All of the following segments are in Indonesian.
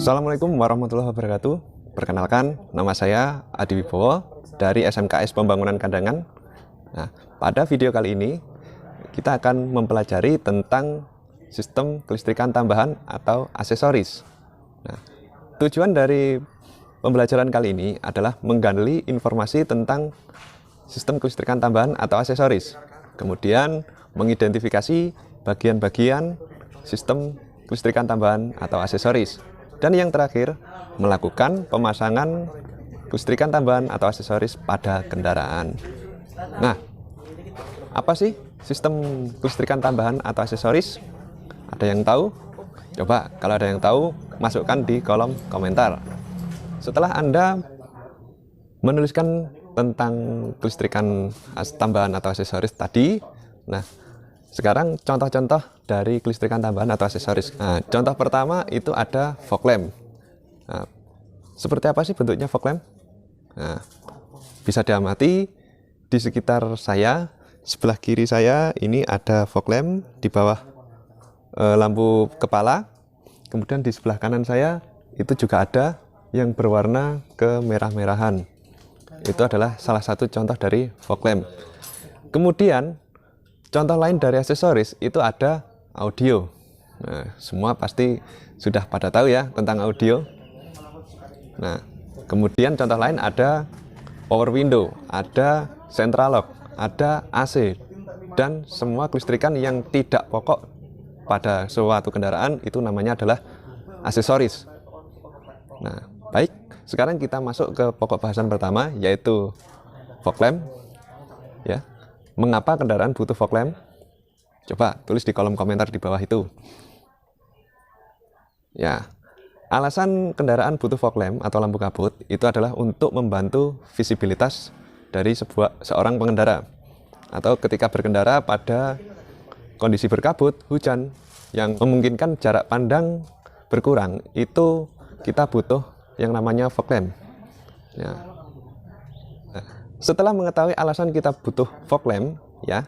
Assalamualaikum warahmatullahi wabarakatuh. Perkenalkan, nama saya Adi Wibowo dari SMKS Pembangunan Kandangan. Nah, pada video kali ini kita akan mempelajari tentang sistem kelistrikan tambahan atau aksesoris. Nah, tujuan dari pembelajaran kali ini adalah menggali informasi tentang sistem kelistrikan tambahan atau aksesoris. Kemudian mengidentifikasi bagian-bagian sistem kelistrikan tambahan atau aksesoris. Dan yang terakhir, melakukan pemasangan kelistrikan tambahan atau aksesoris pada kendaraan. Nah, apa sih sistem kelistrikan tambahan atau aksesoris? Ada yang tahu? Coba kalau ada yang tahu, masukkan di kolom komentar. Setelah Anda menuliskan tentang kelistrikan tambahan atau aksesoris tadi, nah, sekarang contoh-contoh dari kelistrikan tambahan atau aksesoris. Nah, contoh pertama itu ada fog lamp. Nah, seperti apa sih bentuknya fog lamp? Nah, bisa diamati di sekitar saya, sebelah kiri saya ini ada fog lamp, di bawah lampu kepala. Kemudian di sebelah kanan saya itu juga ada yang berwarna kemerah-merahan. Itu adalah salah satu contoh dari fog lamp. Kemudian contoh lain dari aksesoris itu ada audio. Nah, semua pasti sudah pada tahu ya tentang audio. Nah, kemudian contoh lain ada power window, ada central lock, ada AC, dan semua kelistrikan yang tidak pokok pada suatu kendaraan itu namanya adalah aksesoris. Nah, baik, sekarang kita masuk ke pokok bahasan pertama, yaitu fog lamp. Ya. Mengapa kendaraan butuh fog lamp? Coba tulis di kolom komentar di bawah itu. Ya, alasan kendaraan butuh fog lamp atau lampu kabut itu adalah untuk membantu visibilitas dari seorang pengendara. Atau ketika berkendara pada kondisi berkabut, hujan, yang memungkinkan jarak pandang berkurang, itu kita butuh yang namanya fog lamp. Ya. Setelah mengetahui alasan kita butuh fog lamp, ya,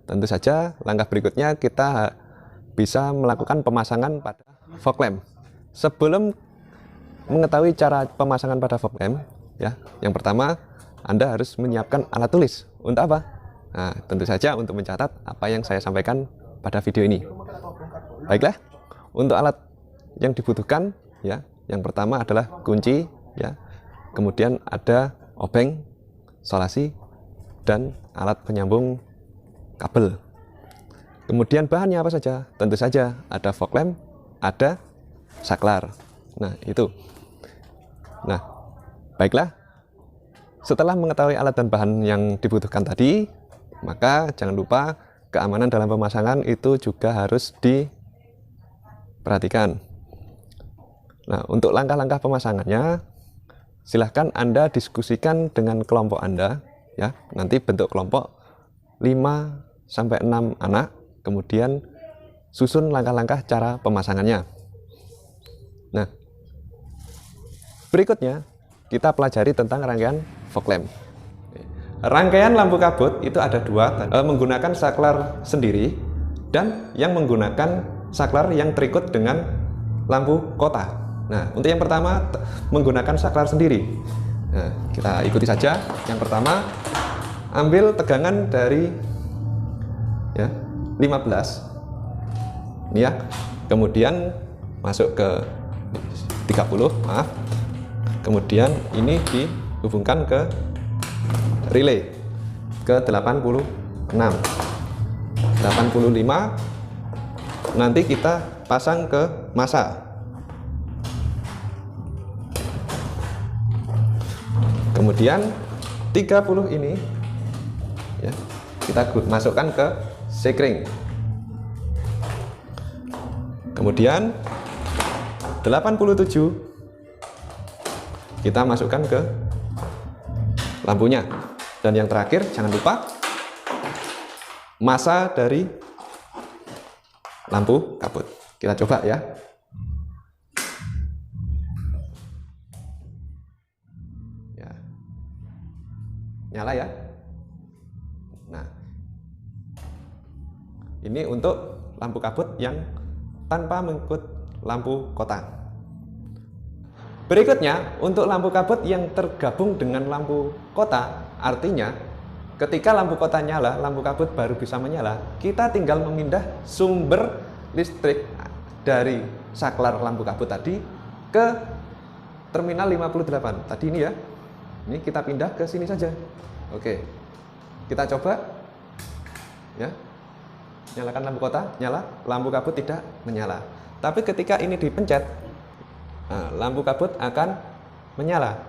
tentu saja langkah berikutnya kita bisa melakukan pemasangan pada fog lamp. Sebelum mengetahui cara pemasangan pada fog lamp, ya, yang pertama Anda harus menyiapkan alat tulis. Untuk apa? Nah, tentu saja untuk mencatat apa yang saya sampaikan pada video ini. Baiklah, untuk alat yang dibutuhkan, ya, yang pertama adalah kunci, ya, kemudian ada obeng, solasi, dan alat penyambung kabel. Kemudian bahannya apa saja? Tentu saja ada fog lamp, ada saklar. Nah, itu. Nah, baiklah. Setelah mengetahui alat dan bahan yang dibutuhkan tadi, maka jangan lupa keamanan dalam pemasangan itu juga harus diperhatikan. Nah, untuk langkah-langkah pemasangannya, silahkan Anda diskusikan dengan kelompok Anda, ya. Nanti bentuk kelompok 5-6 anak, kemudian susun langkah-langkah cara pemasangannya. Nah, berikutnya kita pelajari tentang rangkaian fog lamp. Rangkaian lampu kabut itu ada dua, menggunakan saklar sendiri dan yang menggunakan saklar yang terikut dengan lampu kota. Nah, untuk yang pertama menggunakan saklar sendiri. Nah, kita ikuti saja. Yang pertama, ambil tegangan dari 15. Ini ya. Kemudian masuk ke 30, maaf. Kemudian ini dihubungkan ke relay ke 86. 85 nanti kita pasang ke massa. Kemudian 30 ini, ya, kita masukkan ke sekring. Kemudian 87 kita masukkan ke lampunya. Dan yang terakhir, jangan lupa massa dari lampu kabut. Kita coba ya. Nyala ya. Nah, ini untuk lampu kabut yang tanpa mengikut lampu kota. Berikutnya, untuk lampu kabut yang tergabung dengan lampu kota, artinya ketika lampu kota nyala, lampu kabut baru bisa menyala. Kita tinggal memindah sumber listrik dari saklar lampu kabut tadi ke terminal 58. Tadi ini ya. Ini kita pindah ke sini saja. Oke. Kita coba. Ya. Nyalakan lampu kota, nyala, lampu kabut tidak menyala. Tapi ketika ini dipencet, nah, lampu kabut akan menyala.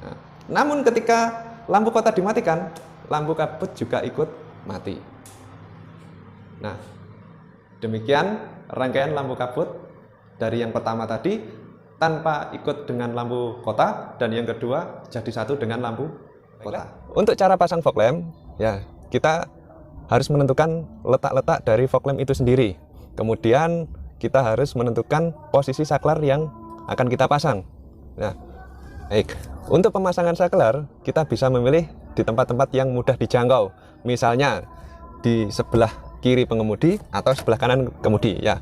Nah, namun ketika lampu kota dimatikan, lampu kabut juga ikut mati. Nah, demikian rangkaian lampu kabut dari yang pertama tadi tanpa ikut dengan lampu kota, dan yang kedua jadi satu dengan lampu kota. Untuk cara pasang fog lamp, ya kita harus menentukan letak-letak dari fog lamp itu sendiri. Kemudian kita harus menentukan posisi saklar yang akan kita pasang. Nah, baik. Untuk pemasangan saklar, kita bisa memilih di tempat-tempat yang mudah dijangkau. Misalnya di sebelah kiri pengemudi atau sebelah kanan kemudi, ya.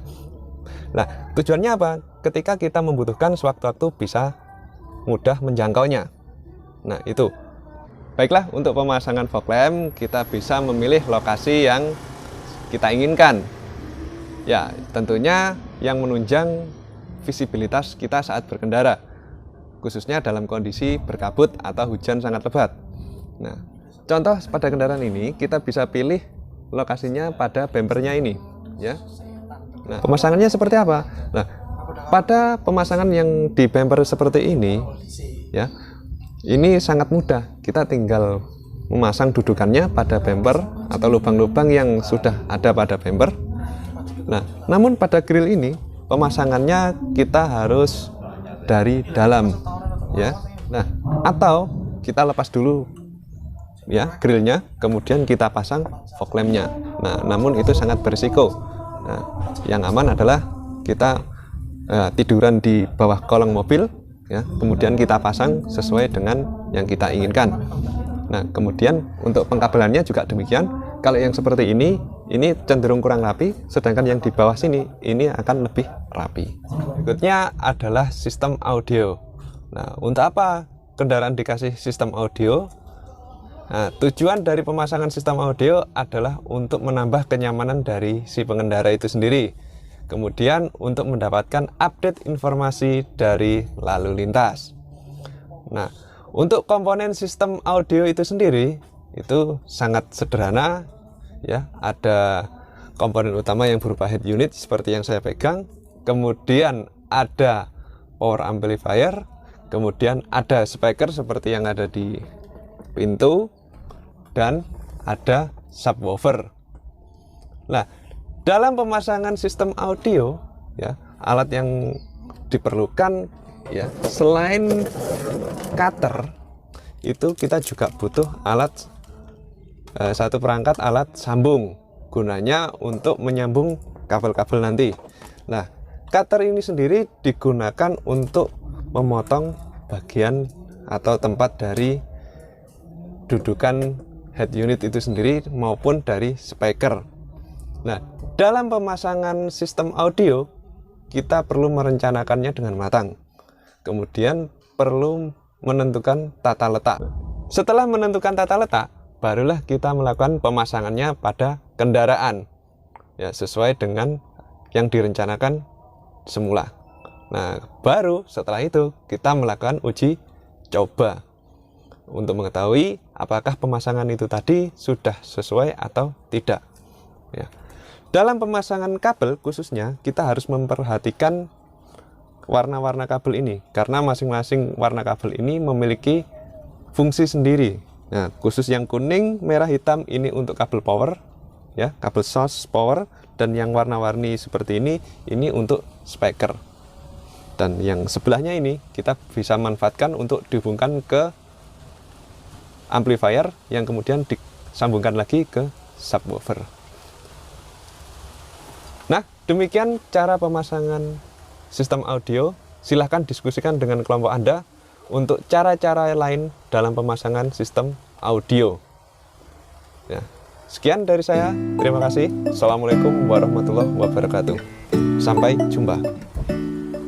Nah, tujuannya apa? Ketika kita membutuhkan sewaktu-waktu bisa mudah menjangkaunya. Nah, itu. Baiklah, untuk pemasangan fog lamp kita bisa memilih lokasi yang kita inginkan. Ya, tentunya yang menunjang visibilitas kita saat berkendara, khususnya dalam kondisi berkabut atau hujan sangat lebat. Nah, contoh pada kendaraan ini kita bisa pilih lokasinya pada bempernya ini, ya. Nah, pemasangannya seperti apa? Nah, pada pemasangan yang di bemper seperti ini, ya, ini sangat mudah. Kita tinggal memasang dudukannya pada bemper atau lubang-lubang yang sudah ada pada bemper. Nah, namun pada grill ini pemasangannya kita harus dari dalam, ya. Nah, atau kita lepas dulu ya grillnya, kemudian kita pasang fog lampnya. Nah, namun itu sangat berisiko. Nah, yang aman adalah kita tiduran di bawah kolong mobil, ya, kemudian kita pasang sesuai dengan yang kita inginkan. Nah, kemudian untuk pengkabelannya juga demikian. Kalau yang seperti ini cenderung kurang rapi, sedangkan yang di bawah sini ini akan lebih rapi. Berikutnya adalah sistem audio. Nah, untuk apa kendaraan dikasih sistem audio? Nah, tujuan dari pemasangan sistem audio adalah untuk menambah kenyamanan dari si pengendara itu sendiri. Kemudian untuk mendapatkan update informasi dari lalu lintas. Nah, untuk komponen sistem audio itu sendiri itu sangat sederhana, ya. Ada komponen utama yang berupa head unit seperti yang saya pegang, kemudian ada power amplifier, kemudian ada speaker seperti yang ada di pintu, dan ada subwoofer. Nah, dalam pemasangan sistem audio, ya, alat yang diperlukan, ya, selain cutter, itu kita juga butuh alat satu perangkat alat sambung, gunanya untuk menyambung kabel-kabel nanti. Nah, cutter ini sendiri digunakan untuk memotong bagian atau tempat dari dudukan head unit itu sendiri maupun dari speaker. Nah, dalam pemasangan sistem audio kita perlu merencanakannya dengan matang. Kemudian perlu menentukan tata letak. Setelah menentukan tata letak, barulah kita melakukan pemasangannya pada kendaraan, ya, sesuai dengan yang direncanakan semula. Nah, baru setelah itu kita melakukan uji coba untuk mengetahui apakah pemasangan itu tadi sudah sesuai atau tidak, ya. Dalam pemasangan kabel khususnya kita harus memperhatikan warna-warna kabel ini, karena masing-masing warna kabel ini memiliki fungsi sendiri. Nah, khusus yang kuning, merah, hitam ini untuk kabel power, ya, kabel source power, dan yang warna-warni seperti ini untuk speaker. Dan yang sebelahnya ini kita bisa manfaatkan untuk dihubungkan ke amplifier yang kemudian disambungkan lagi ke subwoofer. Nah, demikian cara pemasangan sistem audio. Silahkan diskusikan dengan kelompok Anda untuk cara-cara lain dalam pemasangan sistem audio. Ya, sekian dari saya. Terima kasih. Assalamualaikum warahmatullahi wabarakatuh. Sampai jumpa.